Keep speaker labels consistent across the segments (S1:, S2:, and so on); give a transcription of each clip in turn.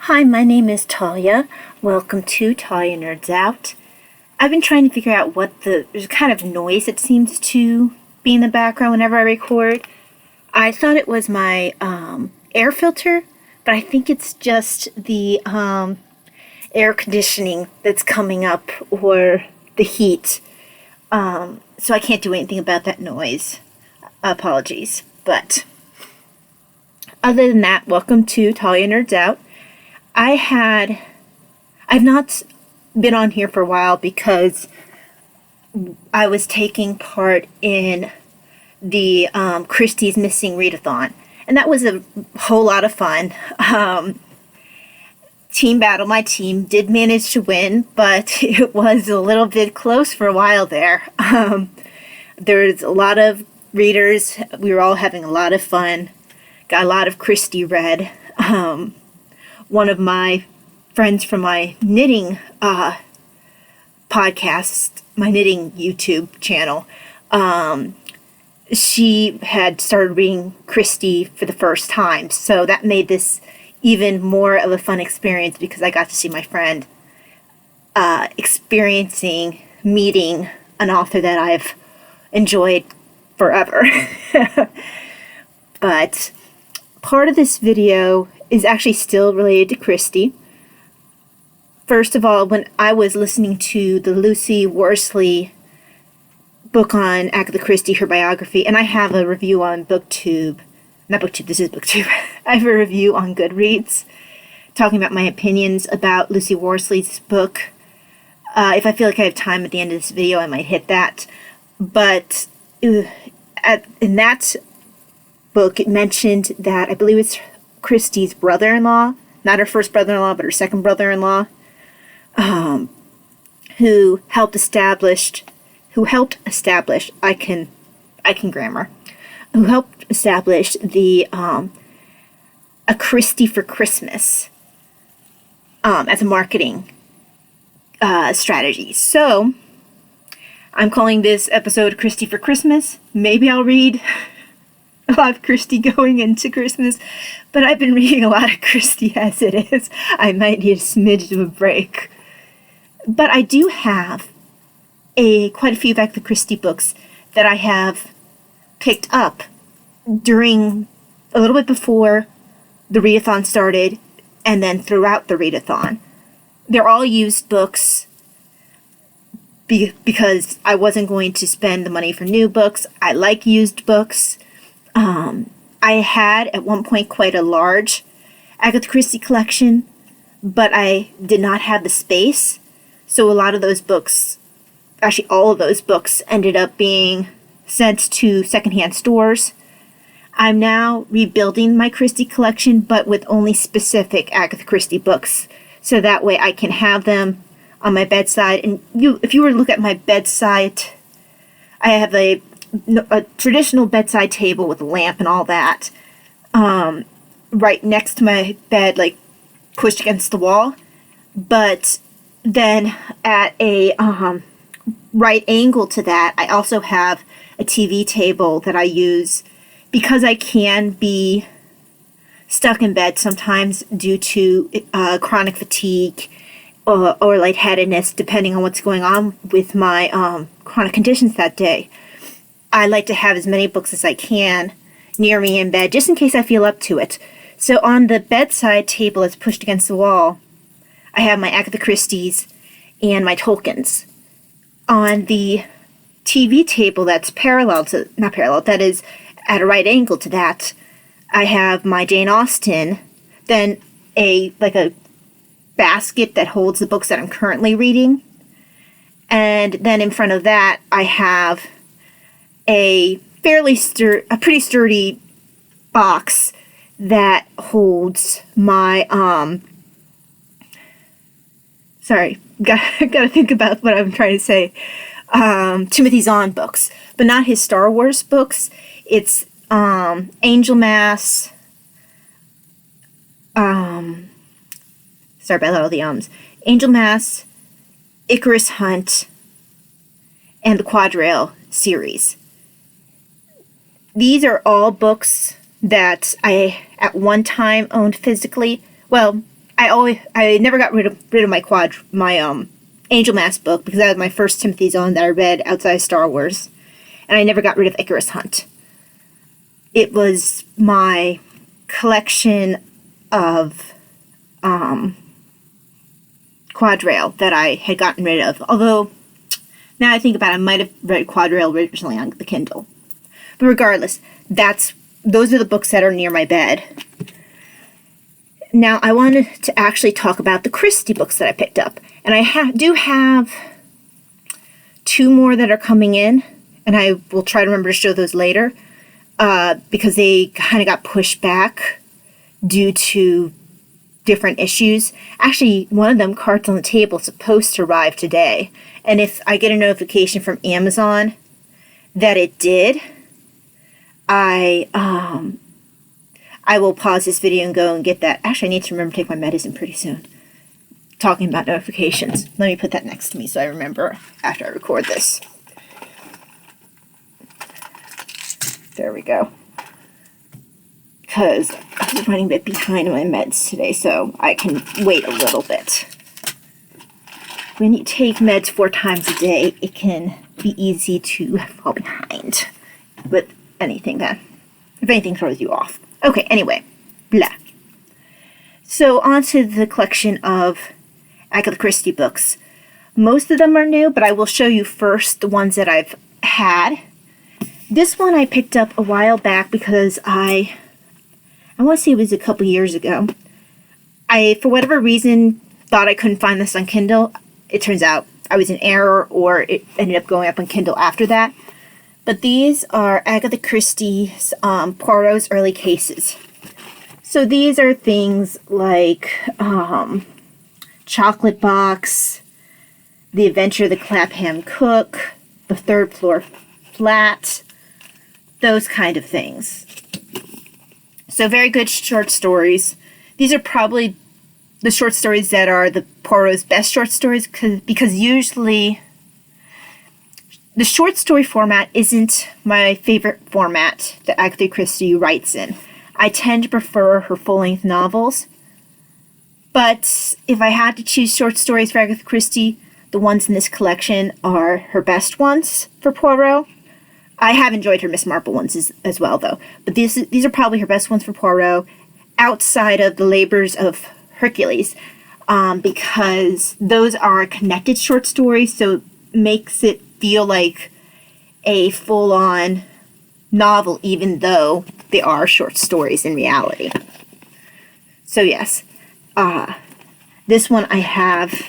S1: Hi, my name is Talia. Welcome to Talia Nerds Out. I've been trying to figure out there's a kind of noise that seems to be in the background whenever I record. I thought it was my air filter, but I think it's just the air conditioning that's coming up or the heat. So I can't do anything about that noise. Apologies. But other than that, welcome to Talia Nerds Out. I've not been on here for a while because I was taking part in the Christie's Missing Readathon, and that was a whole lot of fun. Team battle, my team did manage to win, but it was a little bit close for a while there. There's a lot of readers. We were all having a lot of fun. Got a lot of Christie read. One of my friends from my knitting podcast, my knitting YouTube channel, she had started reading Christie for the first time. So that made this even more of a fun experience because I got to see my friend meeting an author that I've enjoyed forever. But part of this video is actually still related to Christie. First of all, when I was listening to the Lucy Worsley book on Agatha Christie, her biography, and I have a review on booktube. Not booktube, this is booktube. I have a review on Goodreads talking about my opinions about Lucy Worsley's book. If I feel like I have time at the end of this video, I might hit that. But in that book, it mentioned that I believe it's Christie's brother-in-law, not her first brother-in-law, but her second brother-in-law, who helped establish the a Christie For Christmas as a marketing strategy. So I'm calling this episode Christie For Christmas. Maybe I'll read a lot of Christie going into Christmas, but I've been reading a lot of Christie as it is. I might need a smidge of a break. But I do have quite a few of Agatha Christie books that I have picked up during a little bit before the readathon started and then throughout the readathon. They're all used books because I wasn't going to spend the money for new books. I like used books. I had at one point quite a large Agatha Christie collection, but I did not have the space. So a lot of those books, actually all of those books, ended up being sent to secondhand stores. I'm now rebuilding my Christie collection, but with only specific Agatha Christie books. So that way I can have them on my bedside. And if you were to look at my bedside, I have a traditional bedside table with a lamp and all that, right next to my bed, like pushed against the wall. But then at a right angle to that, I also have a TV table that I use because I can be stuck in bed sometimes due to chronic fatigue or lightheadedness, depending on what's going on with my chronic conditions that day. I like to have as many books as I can near me in bed, just in case I feel up to it. So on the bedside table that's pushed against the wall, I have my Agatha Christie's and my Tolkien's. On the TV table that's that is at a right angle to that, I have my Jane Austen, then a basket that holds the books that I'm currently reading. And then in front of that, I have a pretty sturdy box that holds my gotta think about what I'm trying to say. Timothy Zahn books, but not his Star Wars books. It's Angel Mass. Sorry about all the ums. Angel Mass, Icarus Hunt, and the Quadrail series. These are all books that I at one time owned physically. Well, I never got rid of my Angel Mask book, because that was my first Timothy Zahn that I read outside of Star Wars, and I never got rid of Icarus Hunt. It was my collection of Quadrail that I had gotten rid of. Although, now I think about it, I might have read Quadrail originally on the Kindle. But regardless, those are the books that are near my bed. Now, I wanted to actually talk about the Christie books that I picked up. And I do have 2 more that are coming in, and I will try to remember to show those later, because they kind of got pushed back due to different issues. Actually, one of them, Cards on the Table, is supposed to arrive today. And if I get a notification from Amazon that it did, I will pause this video and go and get that. Actually, I need to remember to take my medicine pretty soon. Talking about notifications. Let me put that next to me so I remember after I record this. There we go. Because I was running a bit behind on my meds today, so I can wait a little bit. When you take meds 4 times a day, it can be easy to fall behind with anything that, if anything throws you off. Okay, anyway, blah. So on to the collection of Agatha Christie books. Most of them are new, but I will show you first the ones that I've had. This one I picked up a while back because I want to say it was a couple years ago. I, for whatever reason, thought I couldn't find this on Kindle. It turns out I was in error, or it ended up going up on Kindle after that. But these are Agatha Christie's Poirot's Early Cases. So these are things like Chocolate Box, The Adventure of the Clapham Cook, The Third Floor Flat, those kind of things. So very good short stories. These are probably the short stories that are the Poirot's best short stories, because usually the short story format isn't my favorite format that Agatha Christie writes in. I tend to prefer her full-length novels. But if I had to choose short stories for Agatha Christie, the ones in this collection are her best ones for Poirot. I have enjoyed her Miss Marple ones as well, though. But these are probably her best ones for Poirot, outside of The Labors of Hercules, because those are connected short stories, so it makes it feel like a full-on novel, even though they are short stories in reality. So yes, this one I have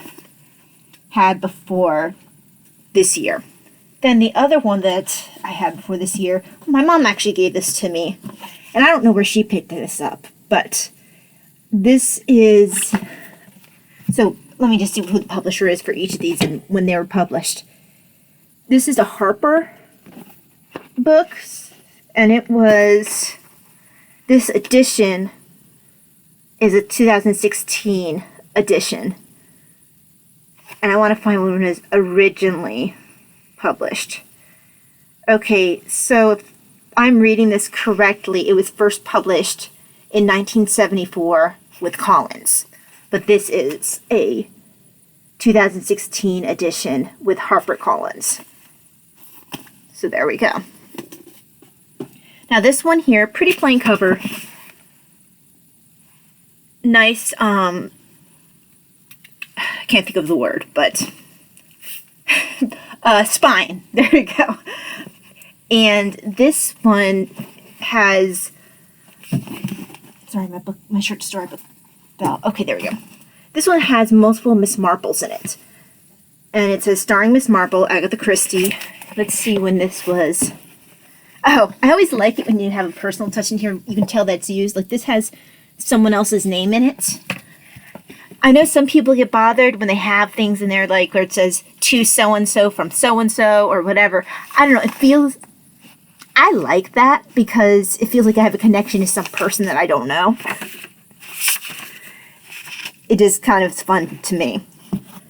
S1: had before this year. Then the other one that I had before this year, my mom actually gave this to me, and I don't know where she picked this up, but this is, so let me just see who the publisher is for each of these and when they were published. This is a Harper books, and it was, this edition is a 2016 edition, and I want to find when it was originally published. Okay, so if I'm reading this correctly, it was first published in 1974 with Collins, but this is a 2016 edition with HarperCollins. So there we go. Now this one here, pretty plain cover. Nice, I can't think of the word, but spine. There we go. And this one has, sorry, my shirt story book fell. Okay, there we go. This one has multiple Miss Marples in it. And it says, starring Miss Marple, Agatha Christie. Let's see when this was. Oh, I always like it when you have a personal touch in here. You can tell that it's used. Like, this has someone else's name in it. I know some people get bothered when they have things in there, like where it says, to so-and-so from so-and-so or whatever. I don't know. It feels, I like that because it feels like I have a connection to some person that I don't know. It is kind of fun to me.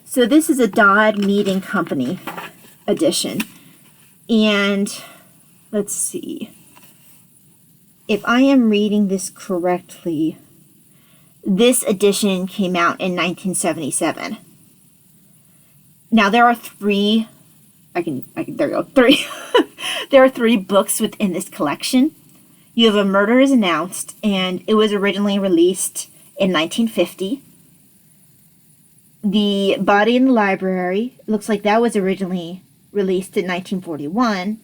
S1: So this is a Dodd Mead & Company edition. And let's see. If I am reading this correctly, This edition came out in 1977. Now there are three, there you go, three. There are 3 books within this collection. You have A Murder is Announced, and it was originally released in 1950. The Body in the Library, looks like that was originally released in 1941.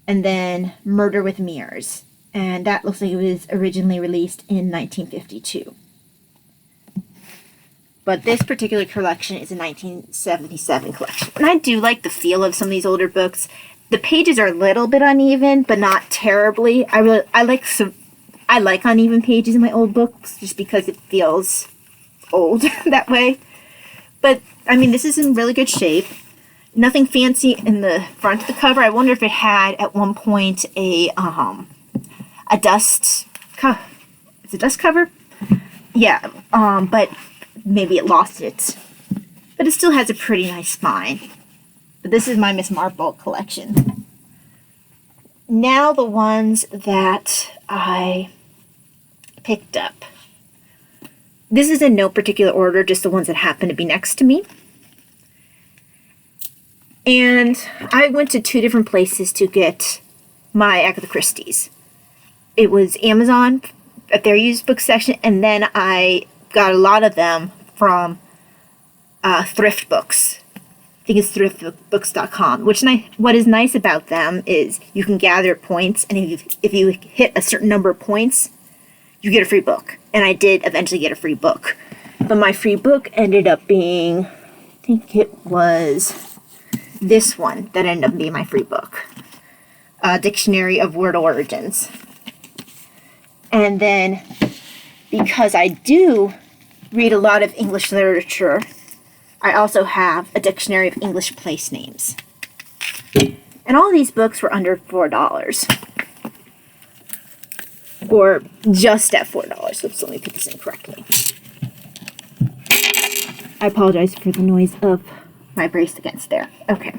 S1: And then Murder with Mirrors, and that looks like it was originally released in 1952. But this particular collection is a 1977 collection. And I do like the feel of some of these older books. The pages are a little bit uneven, but not terribly. I like uneven pages in my old books just because it feels old that way. But I mean, this is in really good shape. Nothing fancy in the front of the cover. I wonder if it had at one point a dust cover. It's a dust cover? Yeah, but maybe it lost it. But it still has a pretty nice spine. But this is my Miss Marple collection. Now the ones that I picked up. This is in no particular order, just the ones that happen to be next to me. And I went to 2 different places to get my Agatha Christie's. It was Amazon at their used book section, and then I got a lot of them from thrift books. I think it's thriftbooks.com. What is nice about them is you can gather points, and if you hit a certain number of points, you get a free book. And I did eventually get a free book. But my free book ended up being, I think it was this one that ended up being my free book. Dictionary of Word Origins. And then, because I do read a lot of English literature, I also have a dictionary of English place names. And all these books were under $4. Or just at $4. Oops, let me put this in correctly. I apologize for the noise of my brace against there. Okay.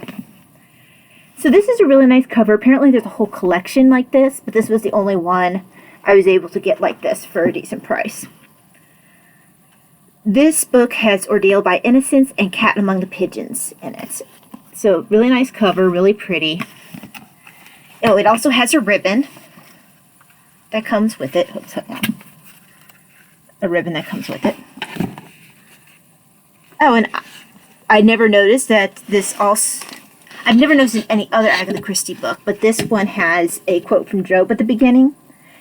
S1: So this is a really nice cover. Apparently there's a whole collection like this, but this was the only one I was able to get like this for a decent price. This book has Ordeal by Innocence and Cat Among the Pigeons in it. So really nice cover, really pretty. Oh, it also has a ribbon that comes with it. Oops, hold on. A ribbon that comes with it. Oh, and I never noticed that this also... I've never noticed in any other Agatha Christie book, but this one has a quote from Job at the beginning.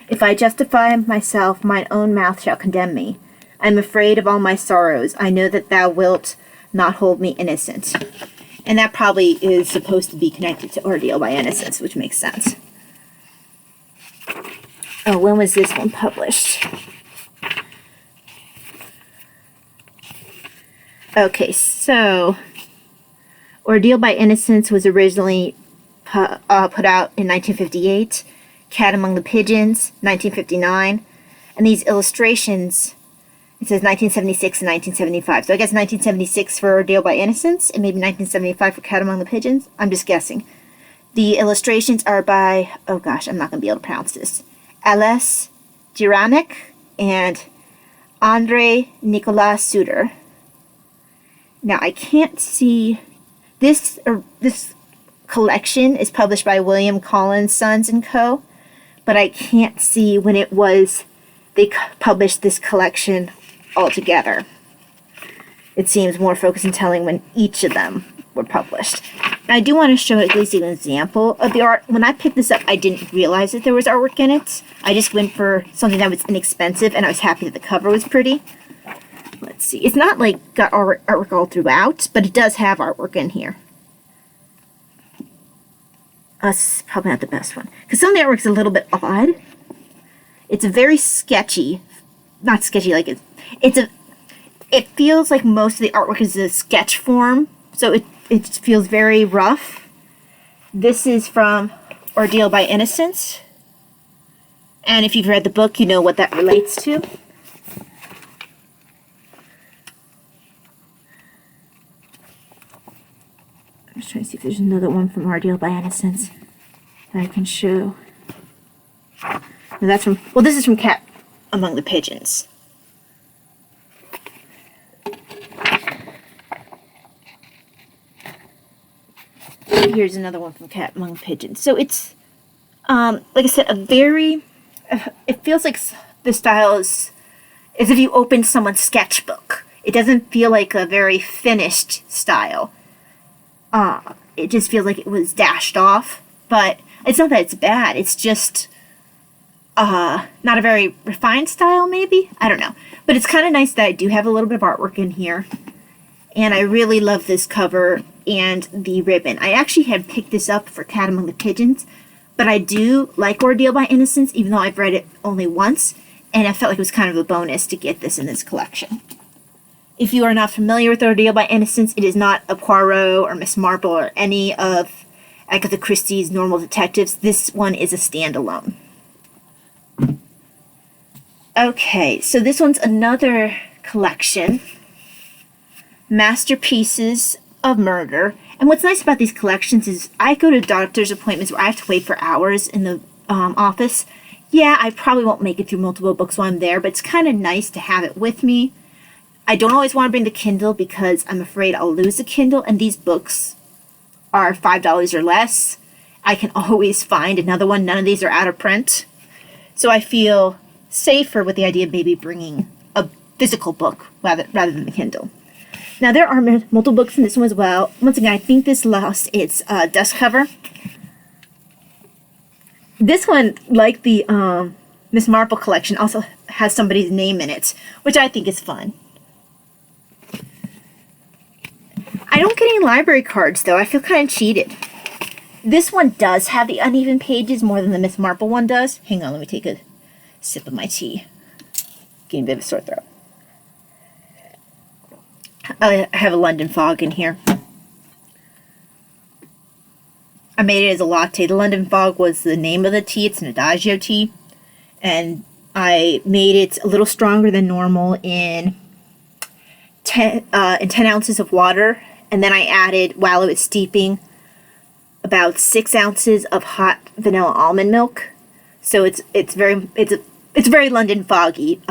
S1: If I justify myself, mine own mouth shall condemn me. I am afraid of all my sorrows. I know that thou wilt not hold me innocent. And that probably is supposed to be connected to Ordeal by Innocence, which makes sense. Oh, when was this one published? Okay, so Ordeal by Innocence was originally put out in 1958. Cat Among the Pigeons, 1959. And these illustrations, it says 1976 and 1975. So I guess 1976 for Ordeal by Innocence and maybe 1975 for Cat Among the Pigeons. I'm just guessing. The illustrations are by, oh gosh, I'm not going to be able to pronounce this, Alice Jiranek and Andrei Nicolas Suter. Now I can't see, this collection is published by William Collins Sons and Co., but I can't see when it was they published this collection altogether. It seems more focused on telling when each of them were published. And I do want to show at least an example of the art. When I picked this up, I didn't realize that there was artwork in it. I just went for something that was inexpensive, and I was happy that the cover was pretty. Let's see. It's not like got artwork all throughout, but it does have artwork in here. This is probably not the best one, because some of the artwork's a little bit odd. It's a very sketchy, not sketchy like it feels like most of the artwork is a sketch form, so it feels very rough. This is from Ordeal by Innocence, and if you've read the book, you know what that relates to. I'm just trying to see if there's another one from Ordeal by Innocence that I can show. No, that's from, well, this is from Cat Among the Pigeons. here's another one from Cat Among Pigeons. So it's, like I said, it feels like the style is as if you opened someone's sketchbook. It doesn't feel like a very finished style. It just feels like it was dashed off. But it's not that it's bad. It's just not a very refined style, maybe? I don't know. But it's kind of nice that I do have a little bit of artwork in here. And I really love this cover and the ribbon. I actually had picked this up for Cat Among the Pigeons. But I do like Ordeal by Innocence, even though I've read it only once. And I felt like it was kind of a bonus to get this in this collection. If you are not familiar with Ordeal by Innocence, it is not a Poirot or Miss Marple or any of Agatha Christie's normal detectives. This one is a standalone. Okay, so this one's another collection. Masterpieces of Murder. And what's nice about these collections is I go to doctor's appointments where I have to wait for hours in the office. Yeah, I probably won't make it through multiple books while I'm there, but it's kind of nice to have it with me. I don't always want to bring the Kindle because I'm afraid I'll lose the Kindle, and these books are $5 or less. I can always find another one. None of these are out of print. So I feel safer with the idea of maybe bringing a physical book rather than the Kindle. Now, there are multiple books in this one as well. Once again, I think this lost its dust cover. This one, like the Miss Marple collection, also has somebody's name in it, which I think is fun. I don't get any library cards, though. I feel kind of cheated. This one does have the uneven pages more than the Miss Marple one does. Hang on, let me take a sip of my tea. Getting a bit of a sore throat. I have a London Fog in here. I made it as a latte. The London Fog was the name of the tea. It's an Adagio tea. And I made it a little stronger than normal in 10 ounces of water. And then I added, while it was steeping, about 6 ounces of hot vanilla almond milk. So it's very London Foggy.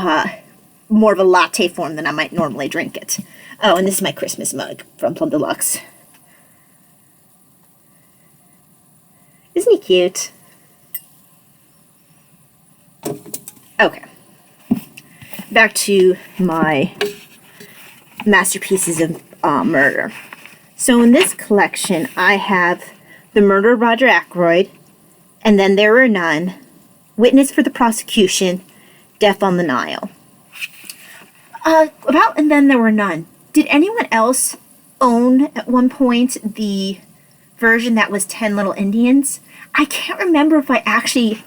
S1: More of a latte form than I might normally drink it. Oh, and this is my Christmas mug from Plum Deluxe. Isn't he cute? Okay. Back to my masterpieces of murder. So in this collection, I have The Murder of Roger Ackroyd, And Then There Were None, Witness for the Prosecution, Death on the Nile. About And Then There Were None. Did anyone else own at one point the version that was 10 Little Indians? I can't remember if I actually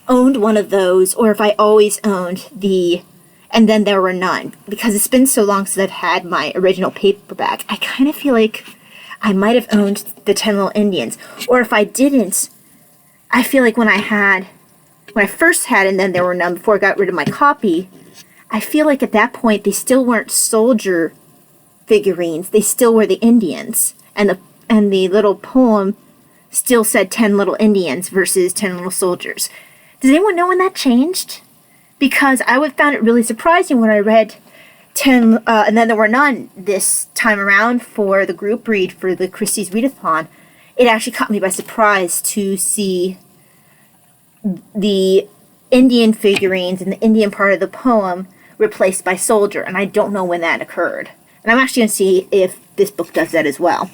S1: owned one of those or if I always owned the And Then There Were None, because it's been so long since I've had my original paperback. I kind of feel like I might have owned the 10 Little Indians, or if I didn't, I feel like when I first had And Then There Were None before I got rid of my copy, I feel like at that point they still weren't soldier figurines. They still were the Indians, and the little poem still said 10 Little Indians versus 10 Little Soldiers. Does anyone know when that changed? Because I would found it really surprising when I read 10 And Then There Were None this time around for the group read for the Christie's Readathon. It actually caught me by surprise to see the Indian figurines and the Indian part of the poem replaced by soldier, and I don't know when that occurred. And I'm actually going to see if this book does that as well.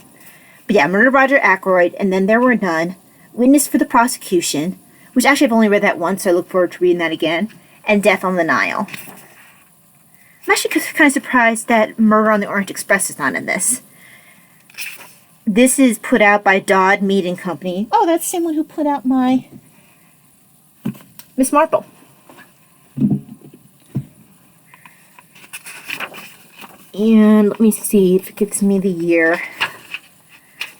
S1: But yeah, Murder of Roger Ackroyd, And Then There Were None, Witness for the Prosecution, which actually I've only read that once, so I look forward to reading that again, and Death on the Nile. I'm actually kind of surprised that Murder on the Orient Express is not in this. This is put out by Dodd, Mead and Company. Oh, that's the same one who put out my Miss Marple. And let me see if it gives me the year.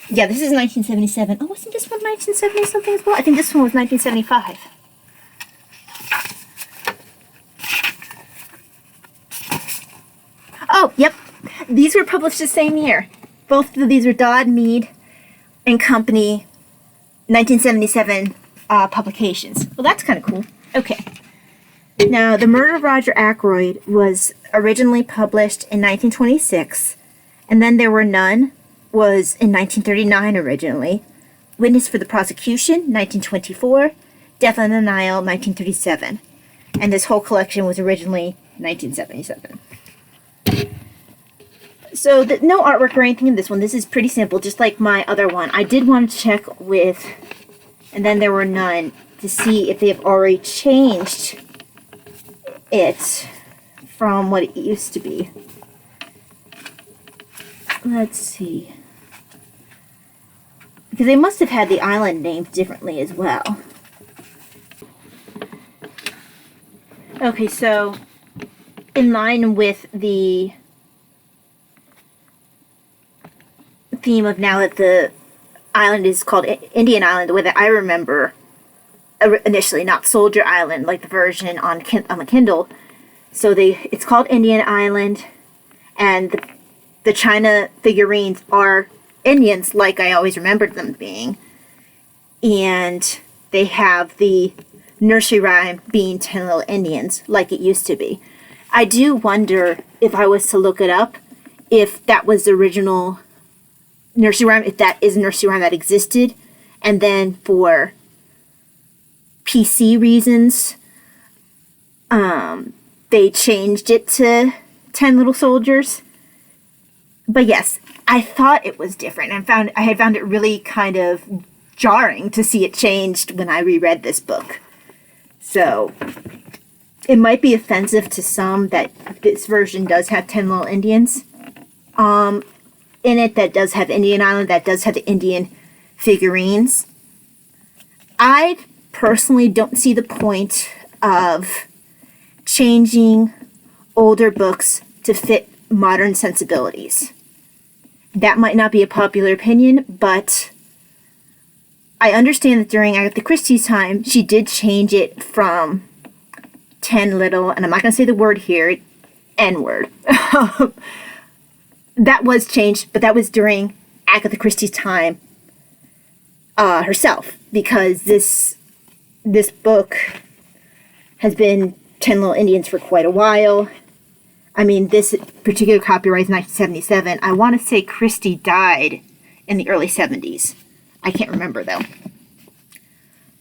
S1: Yeah, this is 1977. Oh, wasn't this one 1970 something as well? I think this one was 1975. Oh, yep. These were published the same year. Both of these are Dodd, Mead and Company 1977 publications. Well, that's kind of cool. Okay. Now, The Murder of Roger Ackroyd was originally published in 1926, and Then There Were None was in 1939 originally, Witness for the Prosecution, 1924, Death on the Nile, 1937. And this whole collection was originally 1977. So no artwork or anything in this one. This is pretty simple, just like my other one. I did want to check with, and then there were none, to see if they have already changed it from what it used to be. Let's see. Because they must have had the island named differently as well. Okay, so in line with the theme of now that the island is called Indian Island, the way that I remember initially, not Soldier Island like the version on the Kindle. So it's called Indian Island, and the China figurines are Indians like I always remembered them being, and they have the nursery rhyme being 10 Little Indians like it used to be. I do wonder, if I was to look it up, if that was the original nursery rhyme, if that is a nursery rhyme that existed, and then for PC reasons, they changed it to 10 Little Soldiers. But yes, I thought it was different, and I had found it really kind of jarring to see it changed when I reread this book. So it might be offensive to some that this version does have 10 Little Indians in it, that does have Indian Island, that does have the Indian figurines. I personally don't see the point of changing older books to fit modern sensibilities. That might not be a popular opinion, but I understand that during Agatha Christie's time, she did change it from 10 Little, and I'm not going to say the word here, N-word. That was changed, but that was during Agatha Christie's time herself, because this book has been 10 Little Indians for quite a while. I mean, this particular copyright is 1977. I want to say Christie died in the early 70s. I can't remember, though.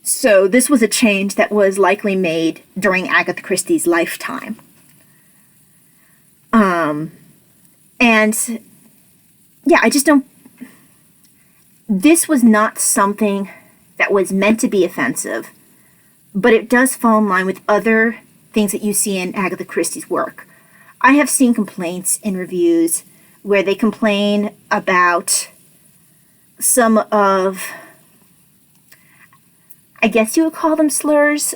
S1: So this was a change that was likely made during Agatha Christie's lifetime. And yeah, I just don't... This was not something that was meant to be offensive, but it does fall in line with other things that you see in Agatha Christie's work. I have seen complaints in reviews where they complain about some of, I guess you would call them slurs,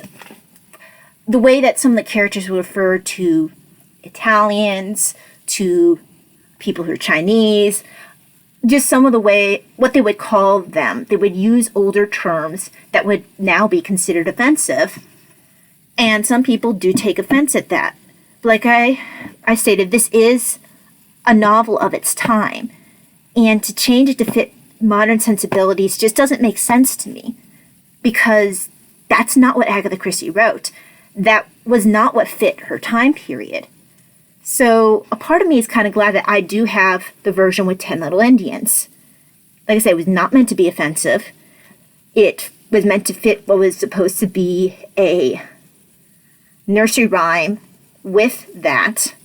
S1: the way that some of the characters would refer to Italians, to people who are Chinese, just some of the way, what they would call them. They would use older terms that would now be considered offensive, and some people do take offense at that. Like I stated, this is a novel of its time, and to change it to fit modern sensibilities just doesn't make sense to me, because that's not what Agatha Christie wrote. That was not what fit her time period. So a part of me is kind of glad that I do have the version with 10 Little Indians. Like I said, it was not meant to be offensive. It was meant to fit what was supposed to be a nursery rhyme with that.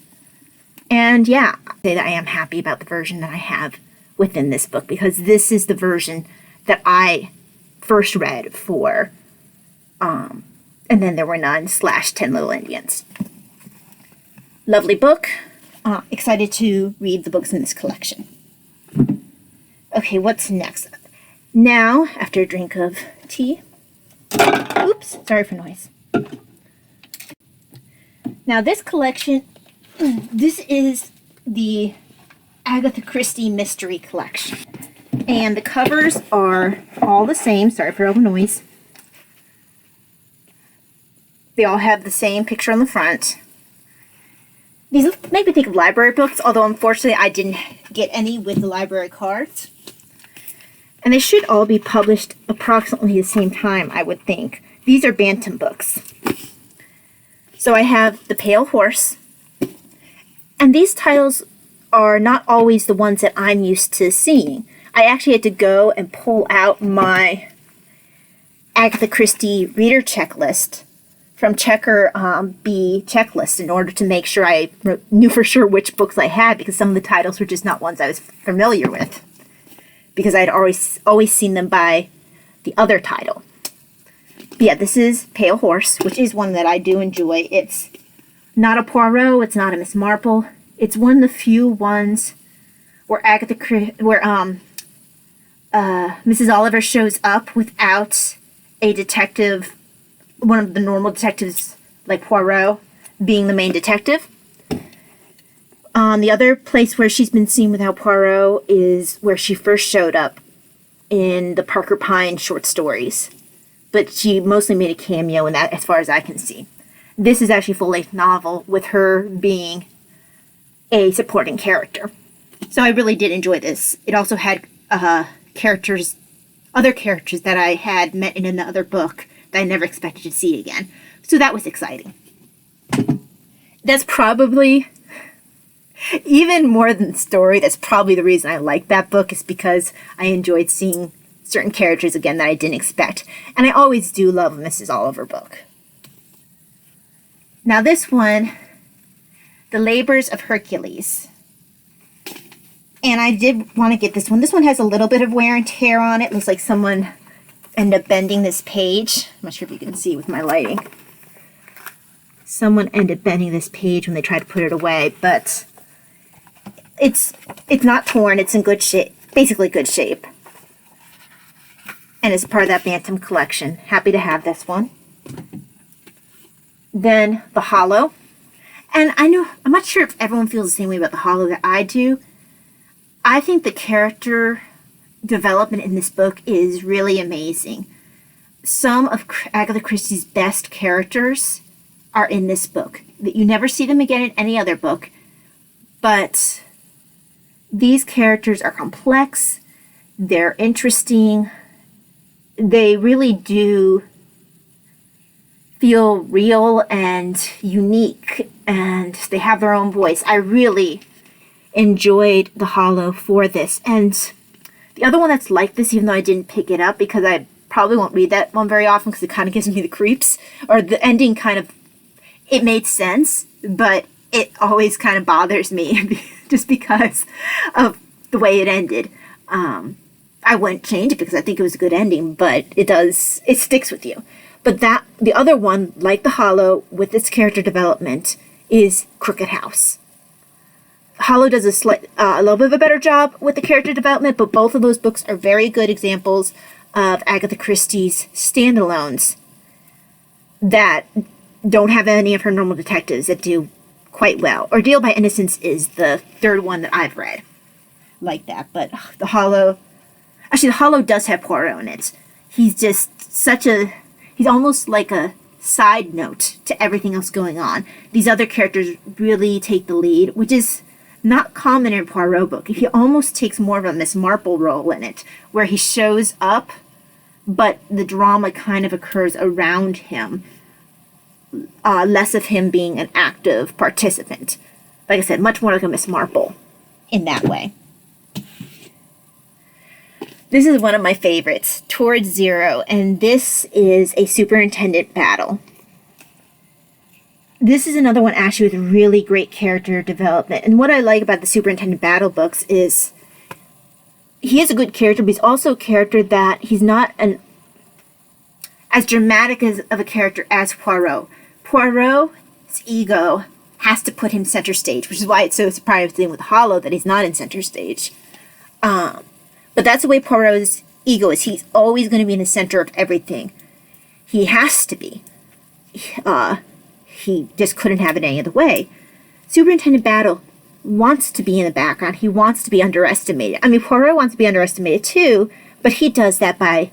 S1: And yeah, I say that I am happy about the version that I have within this book, because this is the version that I first read for And Then There Were None / 10 Little Indians. Lovely book. Excited to read the books in this collection. Okay, what's next? Now, after a drink of tea. Oops, sorry for noise. Now this collection, this is the Agatha Christie Mystery Collection. And the covers are all the same. Sorry for all the noise. They all have the same picture on the front. These make me think of library books, although unfortunately I didn't get any with the library cards. And they should all be published approximately the same time, I would think. These are Bantam books. So I have The Pale Horse. And these titles are not always the ones that I'm used to seeing. I actually had to go and pull out my Agatha Christie reader checklist from Checker B checklist in order to make sure I knew for sure which books I had, because some of the titles were just not ones I was familiar with, because I'd always seen them by the other title. But yeah, this is Pale Horse, which is one that I do enjoy. It's not a Poirot, it's not a Miss Marple. It's one of the few ones where Mrs. Oliver shows up without a detective, one of the normal detectives like Poirot, being the main detective. The other place where she's been seen without Poirot is where she first showed up in the Parker Pine short stories. But she mostly made a cameo in that, as far as I can see. This is actually a full-length novel with her being a supporting character. So I really did enjoy this. It also had other characters that I had met in another book that I never expected to see again. So that was exciting. That's probably, even more than the story, that's probably the reason I liked that book, is because I enjoyed seeing certain characters again that I didn't expect. And I always do love a Mrs. Oliver book. Now this one, The Labors of Hercules. And I did want to get this one. This one has a little bit of wear and tear on it. Looks like someone ended up bending this page. I'm not sure if you can see with my lighting. Someone ended up bending this page when they tried to put it away, but it's not torn. It's in good shape, basically good shape. And it's part of that Bantam collection. Happy to have this one. Then The Hollow. And I'm not sure if everyone feels the same way about The Hollow that I do. I think the character development in this book is really amazing. Some of Agatha Christie's best characters are in this book. You never see them again in any other book, but these characters are complex, they're interesting, they really do feel real and unique, and they have their own voice. I really enjoyed The Hollow for this. And the other one that's like this, even though I didn't pick it up because I probably won't read that one very often because it kind of gives me the creeps, or the ending kind of, it made sense, but it always kind of bothers me just because of the way it ended. I wouldn't change it because I think it was a good ending, but it sticks with you. But the other one, like The Hollow, with its character development, is Crooked House. Hollow does a little bit of a better job with the character development, but both of those books are very good examples of Agatha Christie's standalones that don't have any of her normal detectives that do quite well. Ordeal by Innocence is the third one that I've read like that, but The Hollow does have Poirot in it. He's just he's almost like a side note to everything else going on. These other characters really take the lead, which is not common in a Poirot book. He almost takes more of a Miss Marple role in it, where he shows up, but the drama kind of occurs around him. Less of him being an active participant. Like I said, much more like a Miss Marple in that way. This is one of my favorites, Towards Zero, and this is a superintendent battle. This is another one actually with really great character development. And what I like about the superintendent battle books is he is a good character, but he's also a character that he's not as dramatic of a character as Poirot. Poirot's ego has to put him center stage, which is why it's so surprising with Hollow that he's not in center stage. But that's the way Poirot's ego is. He's always going to be in the center of everything. He has to be. He just couldn't have it any other way. Superintendent Battle wants to be in the background. He wants to be underestimated. I mean, Poirot wants to be underestimated too, but he does that by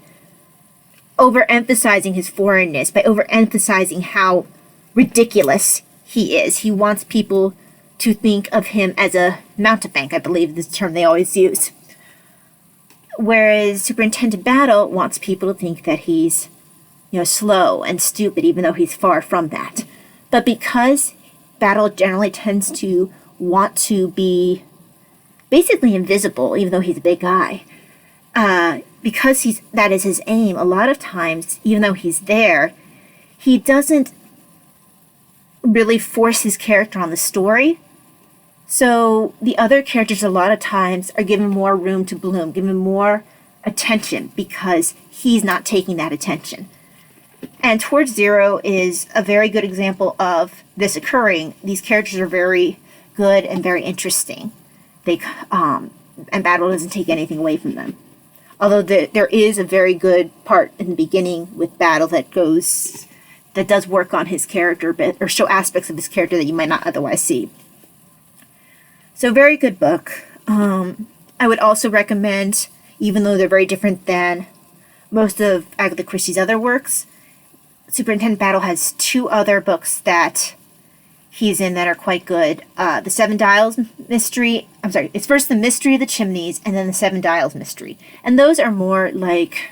S1: overemphasizing his foreignness, by overemphasizing how ridiculous he is. He wants people to think of him as a mountebank, I believe is the term they always use. Whereas Superintendent Battle wants people to think that he's, slow and stupid, even though he's far from that. But because Battle generally tends to want to be basically invisible, even though he's a big guy, because that is his aim, a lot of times, even though he's there, he doesn't really force his character on the story. So the other characters a lot of times are given more room to bloom, given more attention because he's not taking that attention. And Towards Zero is a very good example of this occurring. These characters are very good and very interesting. And Battle doesn't take anything away from them. Although there is a very good part in the beginning with Battle that does work on his character a bit, or show aspects of his character that you might not otherwise see. So very good book. I would also recommend, even though they're very different than most of Agatha Christie's other works, Superintendent Battle has 2 other books that he's in that are quite good. The Seven Dials mystery, it's first The Mystery of the Chimneys and then the Seven Dials mystery. And those are more like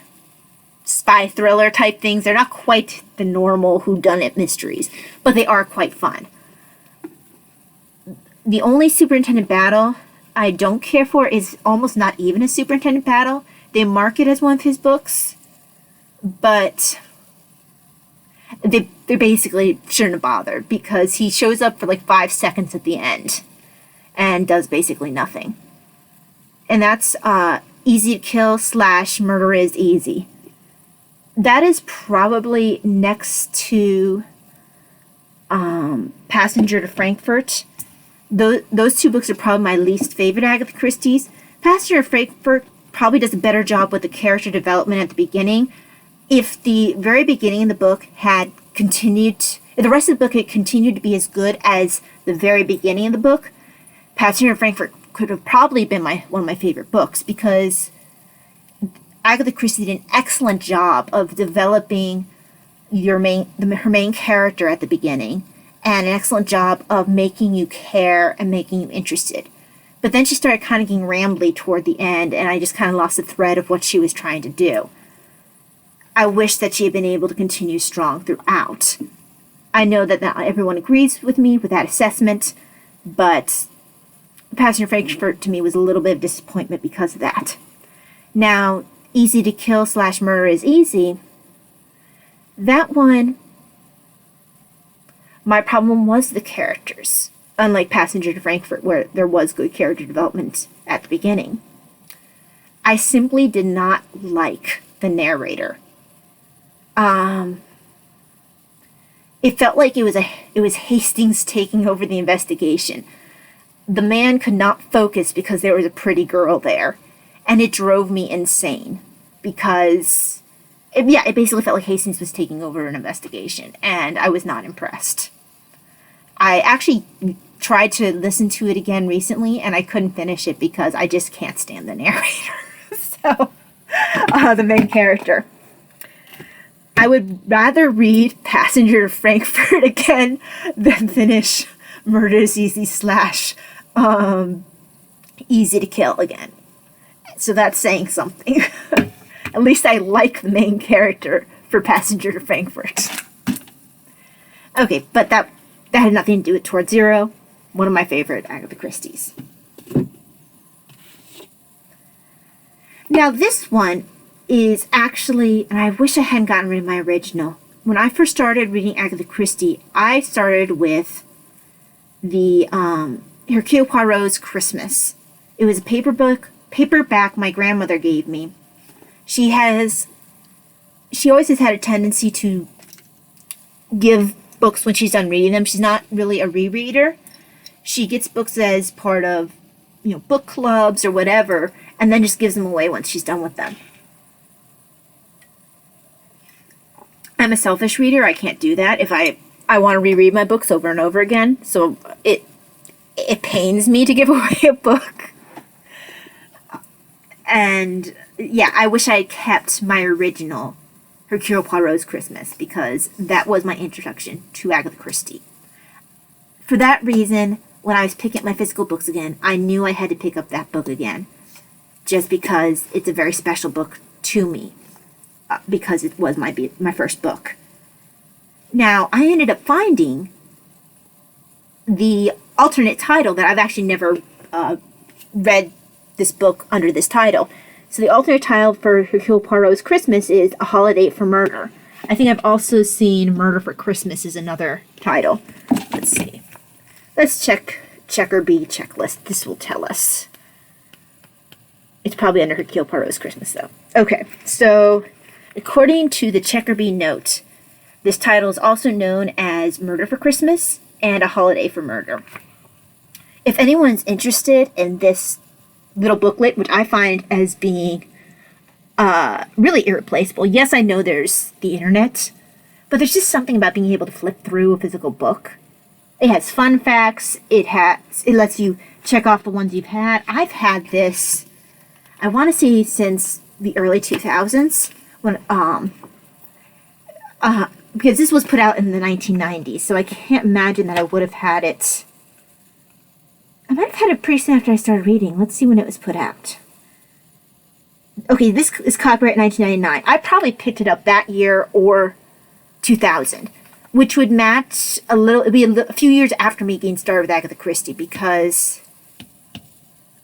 S1: spy thriller type things. They're not quite the normal whodunit mysteries, but they are quite fun. The only Superintendent Battle I don't care for is almost not even a Superintendent Battle. They mark it as one of his books, but they basically shouldn't have bothered because he shows up for like 5 seconds at the end and does basically nothing. And that's Easy to Kill / Murder is Easy. That is probably next to Passenger to Frankfurt. Those 2 books are probably my least favorite Agatha Christie's. Passenger to Frankfurt probably does a better job with the character development at the beginning. If the very beginning of the book had continued, if the rest of the book had continued to be as good as the very beginning of the book, Passenger to Frankfurt could have probably been one of my favorite books, because Agatha Christie did an excellent job of developing her main character at the beginning, and an excellent job of making you care and making you interested. But then she started kind of getting rambly toward the end, and I just kind of lost the thread of what she was trying to do. I wish that she had been able to continue strong throughout. I know that not everyone agrees with me with that assessment, but Passenger Frankfurt to me was a little bit of disappointment because of that. Now, Easy to Kill / Murder is Easy, that one, my problem was the characters, unlike Passenger to Frankfurt, where there was good character development at the beginning. I simply did not like the narrator. It felt like it was Hastings taking over the investigation. The man could not focus because there was a pretty girl there, and it drove me insane because it basically felt like Hastings was taking over an investigation, and I was not impressed. I actually tried to listen to it again recently, and I couldn't finish it because I just can't stand the narrator. So, the main character. I would rather read Passenger to Frankfurt again than finish Murder is Easy / Easy to Kill again. So that's saying something. At least I like the main character for Passenger to Frankfurt. Okay, but that had nothing to do with Towards Zero, one of my favorite Agatha Christie's. Now this one is actually, and I wish I hadn't gotten rid of my original. When I first started reading Agatha Christie, I started with the Hercule Poirot's Christmas. It was a paperback my grandmother gave me. She always has had a tendency to give books when she's done reading them. She's not really a rereader. She gets books as part of, book clubs or whatever, and then just gives them away once she's done with them. I'm a selfish reader. I can't do that. If I want to reread my books over and over again, so it pains me to give away a book. And yeah, I wish I had kept my original Hercule Poirot's Christmas, because that was my introduction to Agatha Christie. For that reason, when I was picking up my physical books again, I knew I had to pick up that book again, just because it's a very special book to me. Because it was my first book. Now, I ended up finding the alternate title that I've actually never read this book under this title. So the alternate title for Hercule Poirot's Christmas is A Holiday for Murder. I think I've also seen Murder for Christmas is another title. Let's see. Let's check Checker B checklist. This will tell us. It's probably under Hercule Poirot's Christmas, though. Okay, so according to the Checker B note, this title is also known as Murder for Christmas and A Holiday for Murder. If anyone's interested in this little booklet, which I find as being really irreplaceable. Yes, I know there's the internet, but there's just something about being able to flip through a physical book. It has fun facts. It lets you check off the ones you've had. I've had this, I want to say, since the early 2000s, when because this was put out in the 1990s, so I can't imagine that I would have had it. I might have had it pretty soon after I started reading. Let's see when it was put out. Okay, this is copyright 1999. I probably picked it up that year or 2000, which would match a little. It'd be a few years after me getting started with Agatha Christie, because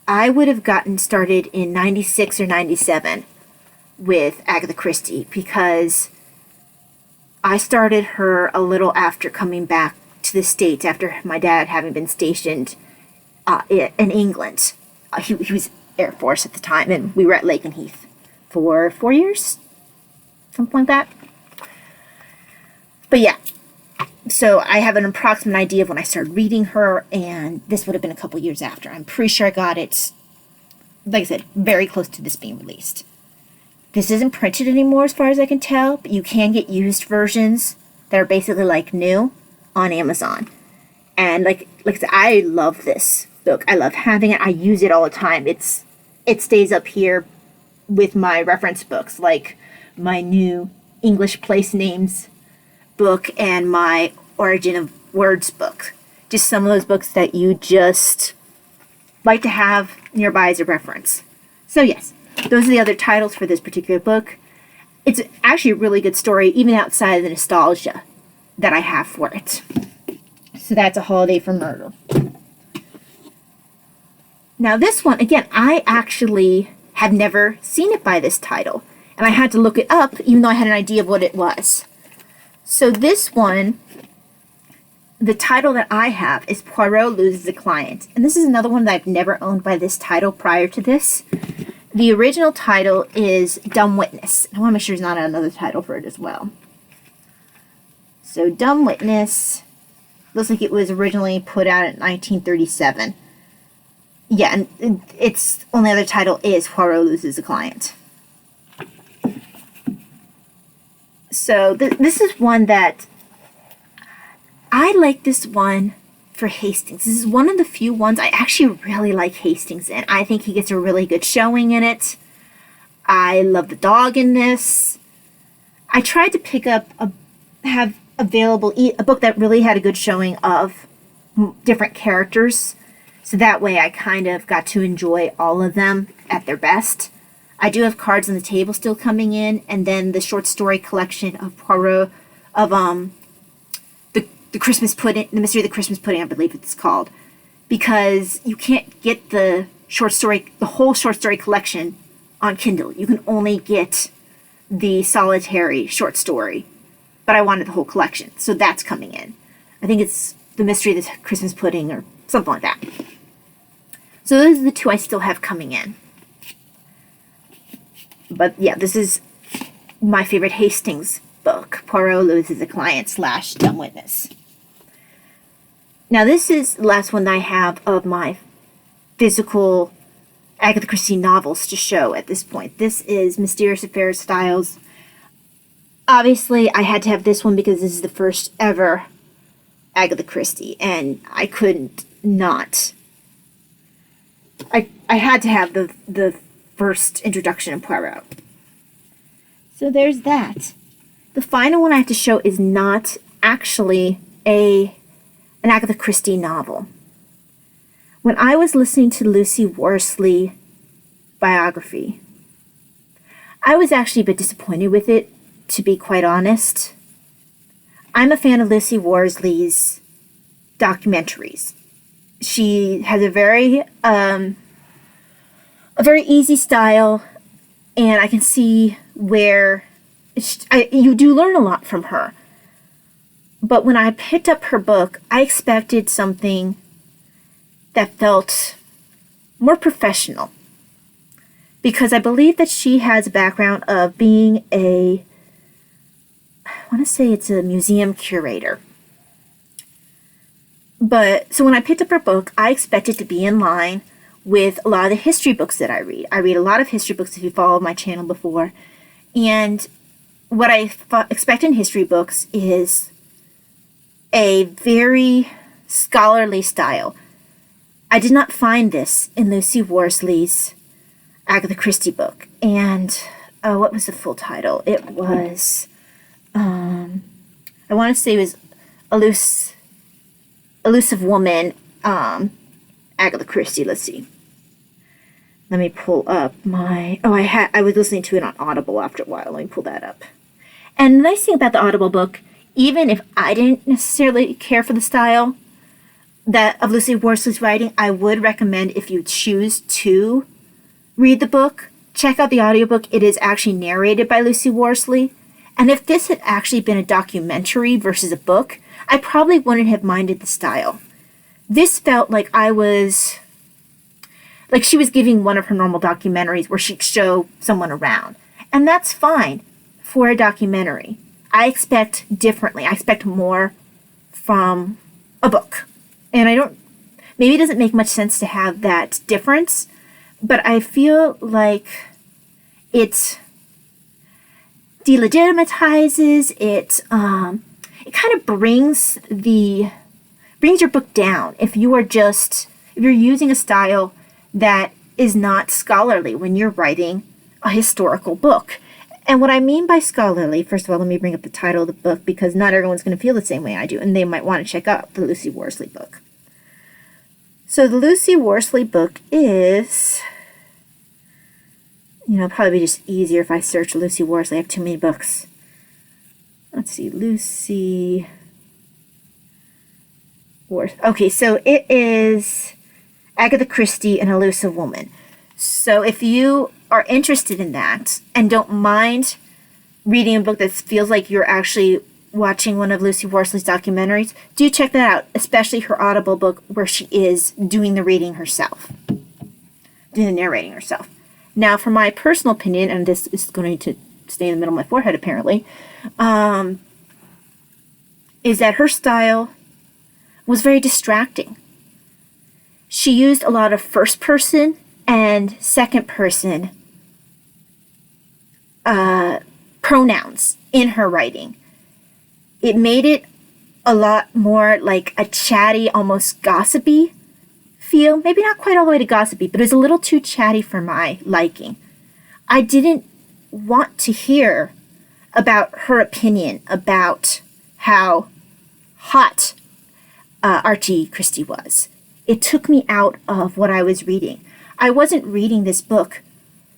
S1: I would have gotten started in 96 or 97 with Agatha Christie, because I started her a little after coming back to the States after my dad having been stationed in England. He was Air Force at the time, and we were at Lakenheath for 4 years, something like that. But yeah, so I have an approximate idea of when I started reading her, and this would have been a couple years after. I'm pretty sure I got it, like I said, very close to this being released. This isn't printed anymore as far as I can tell, but you can get used versions that are basically like new on Amazon. And like I said, I love this book. I love having it. I use it all the time. It stays up here with my reference books, like my new English place names book and my Origin of Words book. Just some of those books that you just like to have nearby as a reference. So yes, those are the other titles for this particular book. It's actually a really good story, even outside of the nostalgia that I have for it. So that's A Holiday for Murder. Now this one, again, I actually have never seen it by this title. And I had to look it up, even though I had an idea of what it was. So this one, the title that I have is Poirot Loses a Client. And this is another one that I've never owned by this title prior to this. The original title is Dumb Witness. I want to make sure there's not another title for it as well. So Dumb Witness looks like it was originally put out in 1937. Yeah, and its only other title is Poirot Loses a Client. So this is one that I like. This one for Hastings. This is one of the few ones I actually really like Hastings in. I think he gets a really good showing in it. I love the dog in this. I tried to pick up have available a book that really had a good showing of different characters. So that way I kind of got to enjoy all of them at their best. I do have Cards on the Table still coming in, and then the short story collection of Poirot, of the Christmas Pudding, The Mystery of the Christmas Pudding, I believe it's called. Because you can't get the whole short story collection on Kindle. You can only get the solitary short story. But I wanted the whole collection, so that's coming in. I think it's The Mystery of the Christmas Pudding or something like that. So those are the two I still have coming in. But yeah, this is my favorite Hastings book, Poirot Loses a Client / Dumb Witness. Now this is the last one I have of my physical Agatha Christie novels to show at this point. This is Mysterious Affairs Styles. Obviously, I had to have this one because this is the first ever Agatha Christie, and I couldn't not. I had to have the first introduction of Poirot. So there's that. The final one I have to show is not actually an Agatha Christie novel. When I was listening to Lucy Worsley biography, I was actually a bit disappointed with it, to be quite honest. I'm a fan of Lucy Worsley's documentaries. She has a very easy style. And I can see where you do learn a lot from her. But when I picked up her book, I expected something that felt more professional. Because I believe that she has a background of being I want to say it's a museum curator. So when I picked up her book, I expected to be in line with a lot of the history books that I read. I read a lot of history books if you followed my channel before. And what I expect in history books is a very scholarly style. I did not find this in Lucy Worsley's Agatha Christie book. And what was the full title? It was, I want to say it was Elusive Woman, Agatha Christie. Let's see. Let me pull up I was listening to it on Audible after a while. Let me pull that up. And the nice thing about the Audible book, even if I didn't necessarily care for the style of Lucy Worsley's writing, I would recommend, if you choose to read the book, check out the audiobook. It is actually narrated by Lucy Worsley. And if this had actually been a documentary versus a book, I probably wouldn't have minded the style. This felt like she was giving one of her normal documentaries where she'd show someone around. And that's fine for a documentary. I expect differently. I expect more from a book. And maybe it doesn't make much sense to have that difference, but I feel like it delegitimizes, it kind of brings your book down if you're using a style that is not scholarly when you're writing a historical book. And what I mean by scholarly, first of all, let me bring up the title of the book, because not everyone's going to feel the same way I do, and they might want to check out the Lucy Worsley book. So the Lucy Worsley book is, probably just easier if I search Lucy Worsley. I have too many books. Let's see, Lucy Worsley. Okay, so it is Agatha Christie, An Elusive Woman. So if you are interested in that and don't mind reading a book that feels like you're actually watching one of Lucy Worsley's documentaries, do check that out, especially her Audible book where she is doing the narrating herself. Now, for my personal opinion, and this is going to stay in the middle of my forehead apparently, is that her style was very distracting. She used a lot of first person and second person pronouns in her writing. It made it a lot more like a chatty, almost gossipy feel. Maybe not quite all the way to gossipy, but it was a little too chatty for my liking. I didn't want to hear about her opinion about how hot Archie Christie was. It took me out of what I was reading. I wasn't reading this book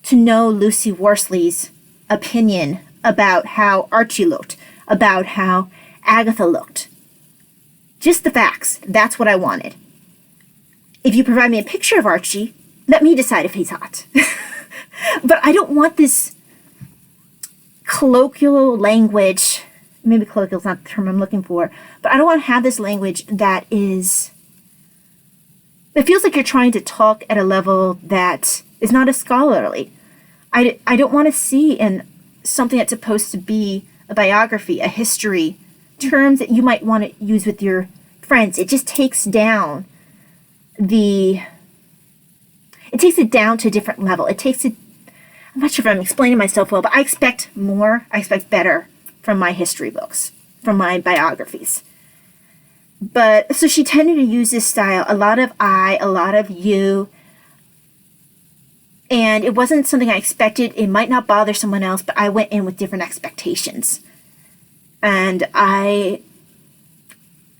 S1: to know Lucy Worsley's opinion about how Archie looked, about how Agatha looked. Just the facts. That's what I wanted. If you provide me a picture of Archie, let me decide if he's hot. But I don't want this colloquial language. Maybe colloquial is not the term I'm looking for, but I don't want to have this language that feels like you're trying to talk at a level that is not as scholarly. I don't want to see in something that's supposed to be a biography, a history, terms that you might want to use with your friends. It just takes it down to a different level. I'm not sure if I'm explaining myself well, but I expect more, I expect better from my history books, from my biographies. But, so she tended to use this style, a lot of I, a lot of you, and it wasn't something I expected. It might not bother someone else, but I went in with different expectations. And I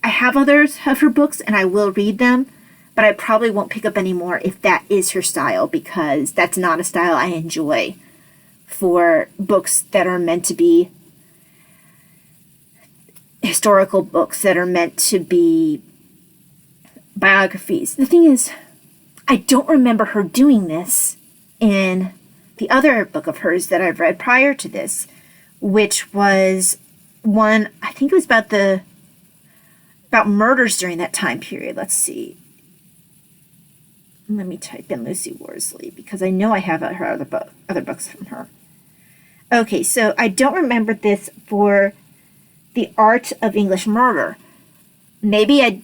S1: have others of her books, and I will read them, but I probably won't pick up any more if that is her style, because that's not a style I enjoy for books that are meant to be historical books, that are meant to be biographies. The thing is, I don't remember her doing this in the other book of hers that I've read prior to this, which was one, I think it was about murders during that time period. Let's see. Let me type in Lucy Worsley because I know I have her other books from her. Okay, so I don't remember this for The Art of English Murder. Maybe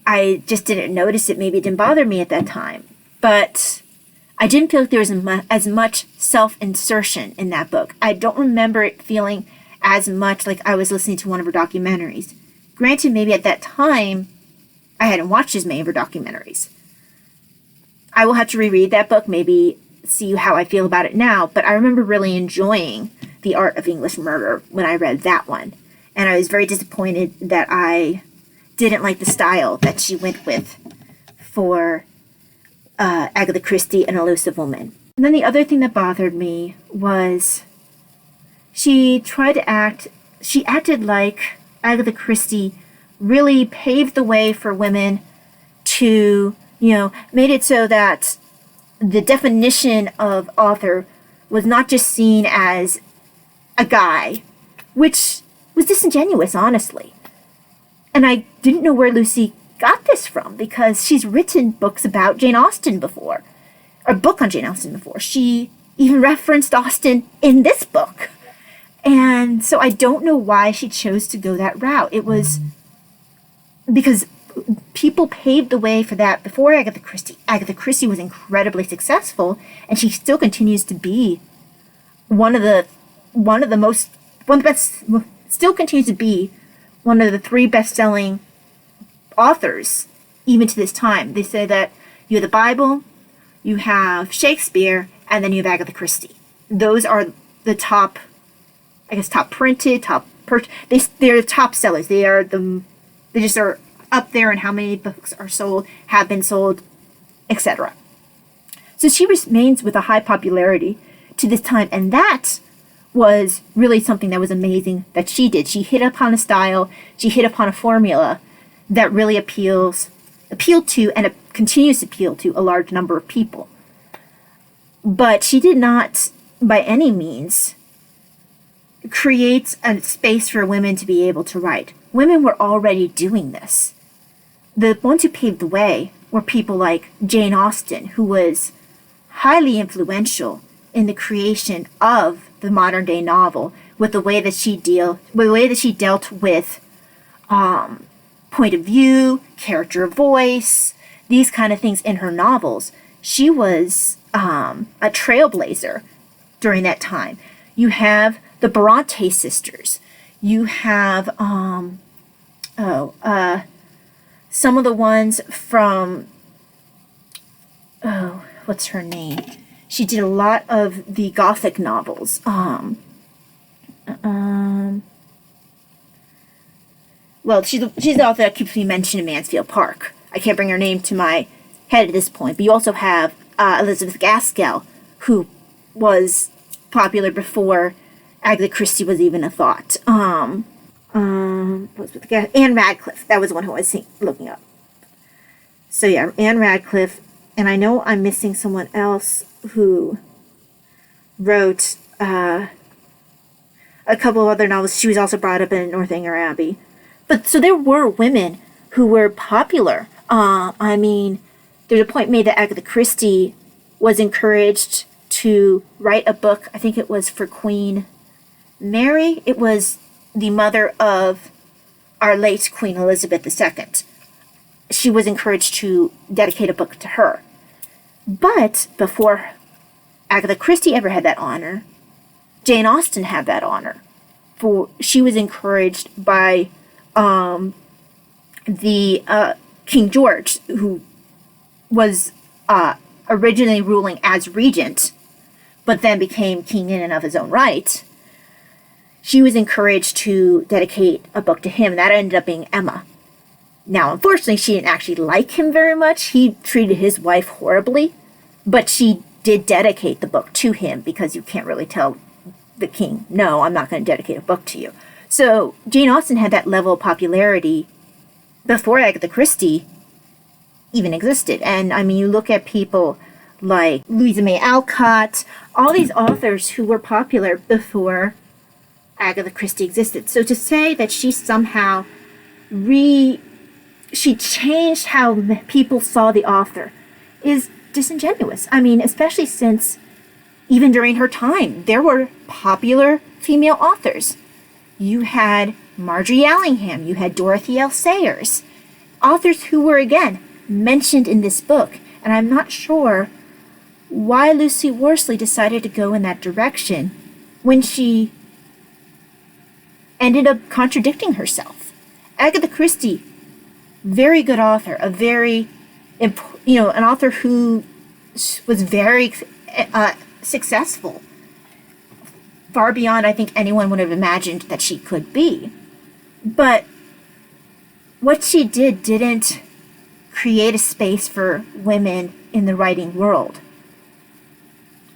S1: I just didn't notice it. Maybe it didn't bother me at that time. But I didn't feel like there was as much self-insertion in that book. I don't remember it feeling as much like I was listening to one of her documentaries. Granted, maybe at that time, I hadn't watched as many of her documentaries. I will have to reread that book, maybe see how I feel about it now, but I remember really enjoying The Art of English Murder when I read that one. And I was very disappointed that I didn't like the style that she went with for Agatha Christie, An Elusive Woman. And then the other thing that bothered me was she acted like Agatha Christie really paved the way for women to, made it so that the definition of author was not just seen as a guy, which was disingenuous, honestly. And I didn't know where Lucy got this from because she's written books about Jane Austen before, or a book on Jane Austen before. She even referenced Austen in this book. And so I don't know why she chose to go that route. It was because people paved the way for that before Agatha Christie. Agatha Christie was incredibly successful, and she still continues to be one of the best, still continues to be one of the 3 best-selling authors, even to this time. They say that you have the Bible, you have Shakespeare, and then you have Agatha Christie. Those are the top, top printed, they're the top sellers. They just are up there in how many books are sold, have been sold, etc. So she remains with a high popularity to this time, and that was really something that was amazing that she did. She hit upon a style, she hit upon a formula that really appealed to, and it continues to appeal to, a large number of people. But she did not, by any means, create a space for women to be able to write. Women were already doing this. The ones who paved the way were people like Jane Austen, who was highly influential in the creation of the modern day novel, with the way that she dealt with point of view, character of voice, these kind of things in her novels. She was a trailblazer during that time. You have the Bronte sisters. You have some of the ones from what's her name? She did a lot of the Gothic novels. Well, she's the author that keeps me mentioned in Mansfield Park. I can't bring her name to my head at this point. But you also have Elizabeth Gaskell, who was popular before Agatha Christie was even a thought. Anne Radcliffe. That was the one who I was looking up. So yeah, Anne Radcliffe. And I know I'm missing someone else who wrote a couple of other novels. She was also brought up in Northanger Abbey. But so there were women who were popular. I mean, there's a point made that Agatha Christie was encouraged to write a book. I think it was for Queen Mary. It was the mother of our late Queen Elizabeth II. She was encouraged to dedicate a book to her. But before Agatha Christie ever had that honor, Jane Austen had that honor. She was encouraged by the King George, who was originally ruling as regent, but then became king in and of his own right. She was encouraged to dedicate a book to him, and that ended up being Emma. Now, unfortunately, she didn't actually like him very much. He treated his wife horribly, but she did dedicate the book to him because you can't really tell the king, no, I'm not going to dedicate a book to you. So Jane Austen had that level of popularity before Agatha Christie even existed. And I mean, you look at people like Louisa May Alcott, all these authors who were popular before Agatha Christie existed. So to say that she somehow she changed how people saw the author is disingenuous. I mean, especially since even during her time, there were popular female authors. You had Marjorie Allingham, you had Dorothy L. Sayers, authors who were, again, mentioned in this book. And I'm not sure why Lucy Worsley decided to go in that direction when she ended up contradicting herself. Agatha Christie, very good author, an author who was very successful, far beyond I think anyone would have imagined that she could be. But what she didn't create a space for women in the writing world.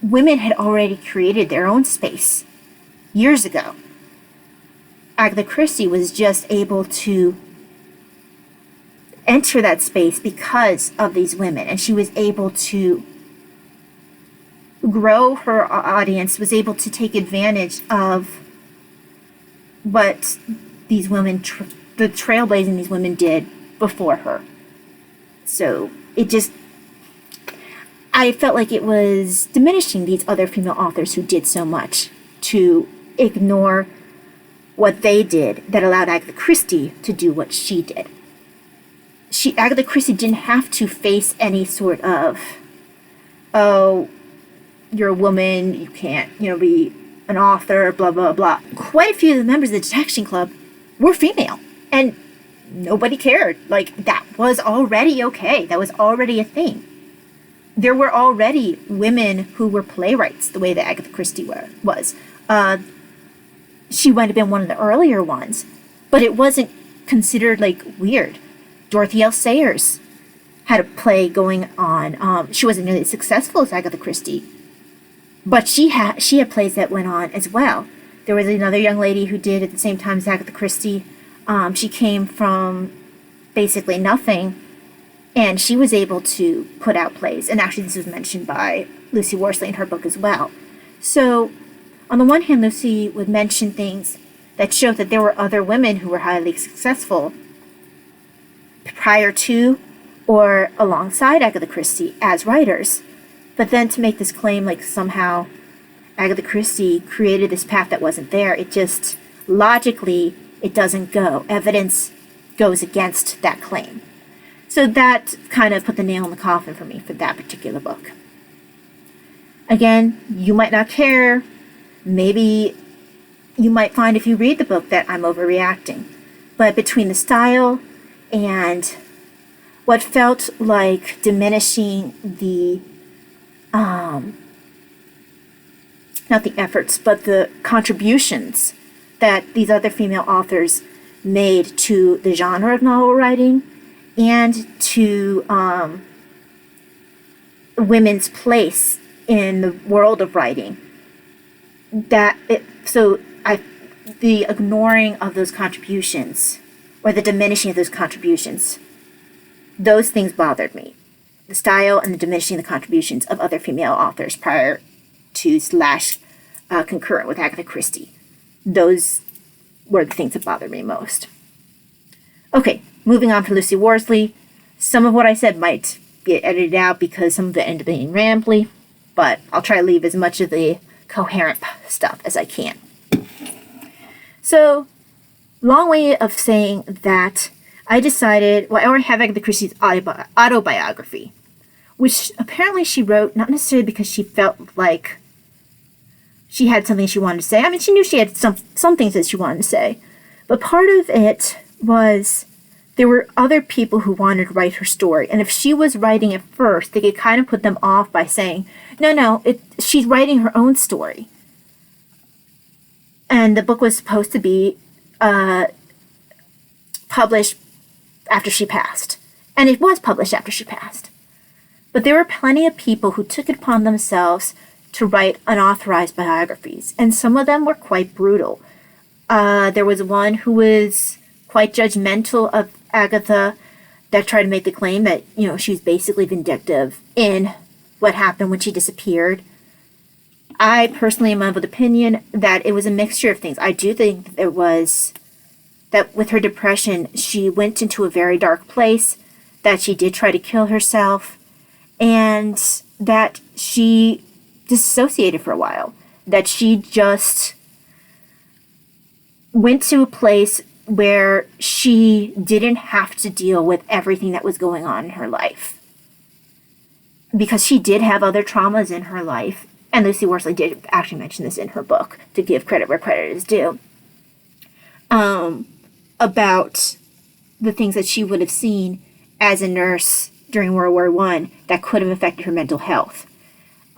S1: Women had already created their own space years ago. Agatha Christie was just able to enter that space because of these women, and she was able to grow her audience, was able to take advantage of what these women, the trailblazing these women did before her. So I felt like it was diminishing these other female authors who did so much to ignore what they did that allowed Agatha Christie to do what she did. Agatha Christie didn't have to face any sort of, oh, you're a woman, you can't, be an author, blah, blah, blah. Quite a few of the members of the Detection Club were female, and nobody cared. Like, that was already okay. That was already a thing. There were already women who were playwrights the way that Agatha Christie was. She might have been one of the earlier ones, but it wasn't considered, weird. Dorothy L. Sayers had a play going on. She wasn't nearly as successful as Agatha Christie, but she had plays that went on as well. There was another young lady who did at the same time as Agatha Christie. She came from basically nothing, and she was able to put out plays. And actually, this was mentioned by Lucy Worsley in her book as well. So, on the one hand, Lucy would mention things that showed that there were other women who were highly successful prior to or alongside Agatha Christie as writers. But then to make this claim like somehow Agatha Christie created this path that wasn't there, it just, logically, it doesn't go. Evidence goes against that claim. So that kind of put the nail in the coffin for me for that particular book. Again, you might not care. Maybe you might find if you read the book that I'm overreacting. But between the style and what felt like diminishing the, not the efforts, but the contributions that these other female authors made to the genre of novel writing and to women's place in the world of writing, the ignoring of those contributions or the diminishing of those contributions, those things bothered me. The style and the diminishing of the contributions of other female authors prior to / concurrent with Agatha Christie. Those were the things that bothered me most. Okay, moving on to Lucy Worsley. Some of what I said might get edited out because some of it ended up being rambly, but I'll try to leave as much of the coherent stuff as I can. So, long way of saying that I decided, I already have Agatha Christie's autobiography, which apparently she wrote not necessarily because she felt like she had something she wanted to say. I mean, she knew she had some things that she wanted to say, but part of it was there were other people who wanted to write her story, and if she was writing it first, they could kind of put them off by saying, no, she's writing her own story. And the book was supposed to be published after she passed. And it was published after she passed. But there were plenty of people who took it upon themselves to write unauthorized biographies. And some of them were quite brutal. There was one who was quite judgmental of Agatha that tried to make the claim that, she was basically vindictive in what happened when she disappeared. I personally am of the opinion that it was a mixture of things. I do think there was that with her depression, she went into a very dark place, that she did try to kill herself, and that she disassociated for a while, that she just went to a place where she didn't have to deal with everything that was going on in her life. Because she did have other traumas in her life, and Lucy Worsley did actually mention this in her book, to give credit where credit is due, about the things that she would have seen as a nurse during World War I that could have affected her mental health,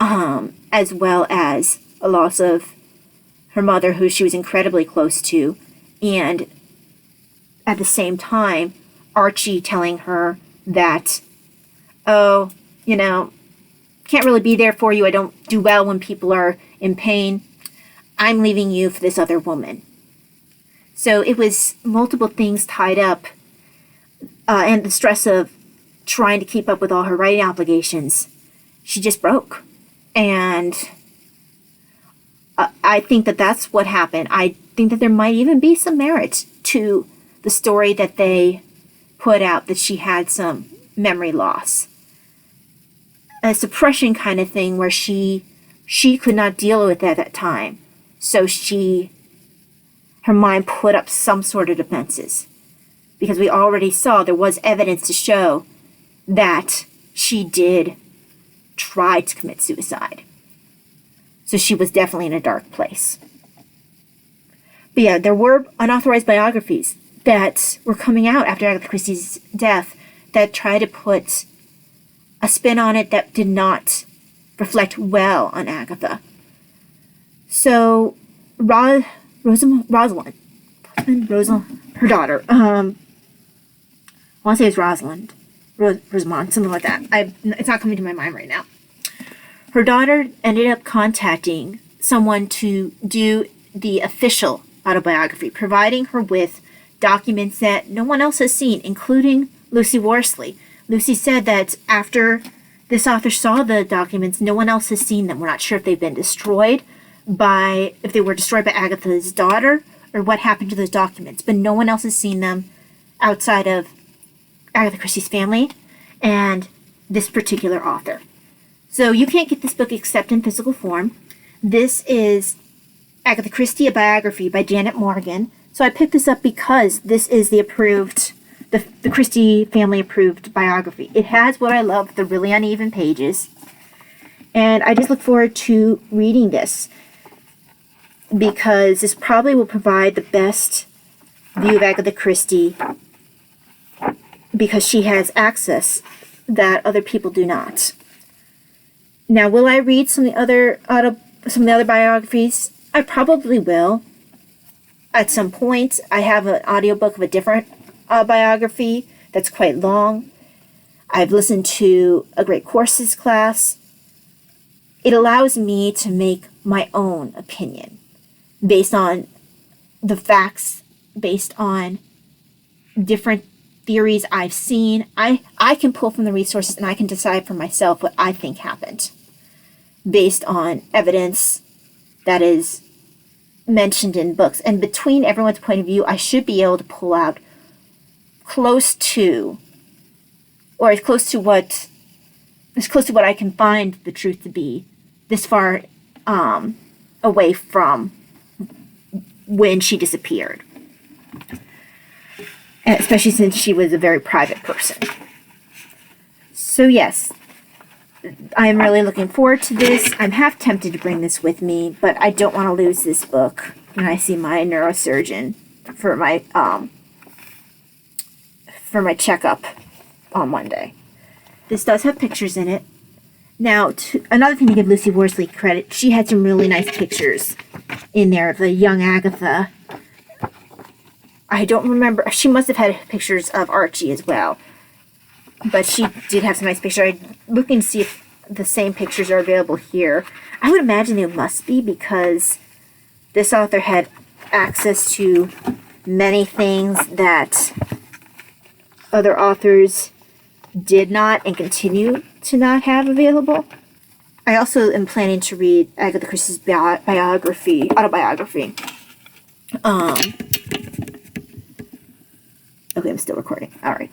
S1: as well as a loss of her mother, who she was incredibly close to, and at the same time, Archie telling her that, oh, you know, can't really be there for you. I don't do well when people are in pain. I'm leaving you for this other woman. So it was multiple things tied up, and the stress of trying to keep up with all her writing obligations. She just broke. And I think that that's what happened. I think that there might even be some merit to the story that they put out, that she had some memory loss. A suppression kind of thing where she could not deal with it at that time. So her mind put up some sort of defenses. Because we already saw there was evidence to show that she did try to commit suicide. So she was definitely in a dark place. But yeah, there were unauthorized biographies that were coming out after Agatha Christie's death that tried to put a spin on it that did not reflect well on Agatha. So Rosalind, her daughter, I want to say it's Rosamond, something like that. It's not coming to my mind right now. Her daughter ended up contacting someone to do the official autobiography, providing her with documents that no one else has seen, including Lucy Worsley. Lucy said that after this author saw the documents, no one else has seen them. We're not sure if they've been destroyed if they were destroyed by Agatha's daughter, or what happened to those documents. But no one else has seen them outside of Agatha Christie's family and this particular author. So you can't get this book except in physical form. This is Agatha Christie, a biography by Janet Morgan. So I picked this up because this is the Christie family approved biography. It has what I love, the really uneven pages. And I just look forward to reading this, because this probably will provide the best view of Agatha Christie, because she has access that other people do not. Now, will I read some of the other biographies? I probably will. At some point, I have an audiobook of a different biography that's quite long. I've listened to a Great Courses class. It allows me to make my own opinion based on the facts, based on different theories I've seen. I can pull from the resources and I can decide for myself what I think happened based on evidence that is mentioned in books. And between everyone's point of view, I should be able to pull out close to what I can find the truth to be this far away from when she disappeared. Especially since she was a very private person. So yes, I am really looking forward to this. I'm half tempted to bring this with me, but I don't want to lose this book when I see my neurosurgeon for my checkup on Monday. This does have pictures in it. Now, another thing to give Lucy Worsley credit, she had some really nice pictures in there of the young Agatha. I don't remember. She must have had pictures of Archie as well. But she did have some nice pictures. I'm looking to see if the same pictures are available here. I would imagine they must be, because this author had access to many things that other authors did not and continue to not have available. I also am planning to read Agatha Christie's autobiography. Okay, I'm still recording. All right.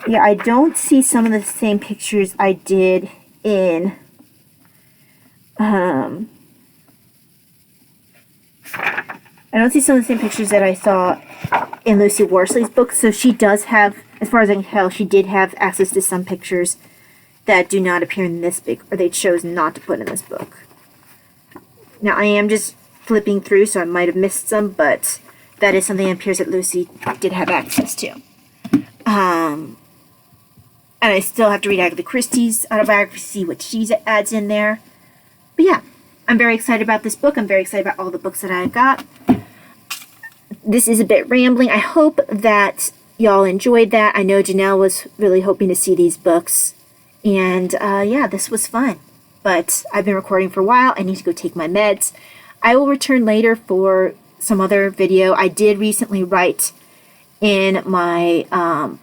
S1: Yeah, I don't see some of the same pictures I did in I don't see some of the same pictures that I saw in Lucy Worsley's book. So she does have, as far as I can tell, she did have access to some pictures that do not appear in this book, or they chose not to put in this book. Now, I am just flipping through, so I might have missed some, but that is something that appears that Lucy did have access to. And I still have to read Agatha Christie's autobiography, see what she adds in there. But yeah, I'm very excited about this book. I'm very excited about all the books that I've got. This is a bit rambling. I hope that y'all enjoyed that. I know Janelle was really hoping to see these books. And yeah, this was fun. But I've been recording for a while. I need to go take my meds. I will return later for some other video. I did recently write in my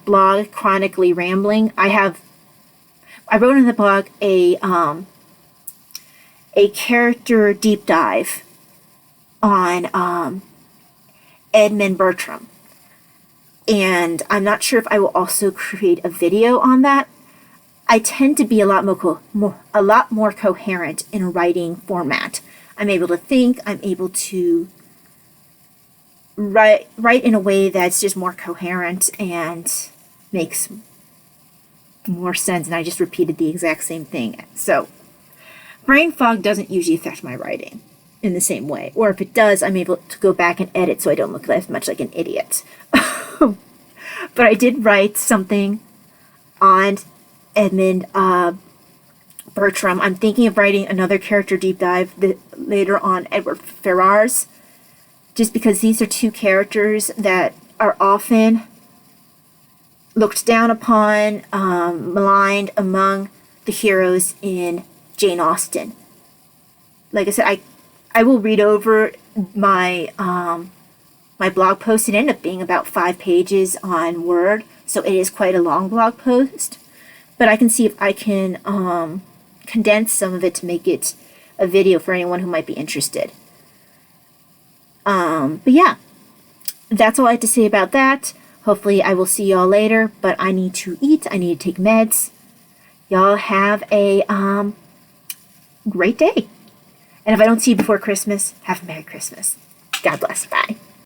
S1: blog, Chronically Rambling. I wrote in the blog a character deep dive on Edmund Bertram. And I'm not sure if I will also create a video on that. I tend to be a lot more coherent in a writing format. I'm able to think, I'm able to write in a way that's just more coherent and makes more sense, and I just repeated the exact same thing. So, brain fog doesn't usually affect my writing in the same way. Or if it does, I'm able to go back and edit so I don't look as much like an idiot. But I did write something on Edmund Bertram. I'm thinking of writing another character deep dive later on Edward Ferrars, just because these are two characters that are often looked down upon, maligned among the heroes in Jane Austen. Like I said, I will read over my my blog post. It ended up being about 5 pages on Word, so it is quite a long blog post. But I can see if I can condense some of it to make it a video for anyone who might be interested. But yeah, that's all I have to say about that. Hopefully I will see y'all later, but I need to eat. I need to take meds. Y'all have a great day. And if I don't see you before Christmas, have a Merry Christmas. God bless. Bye.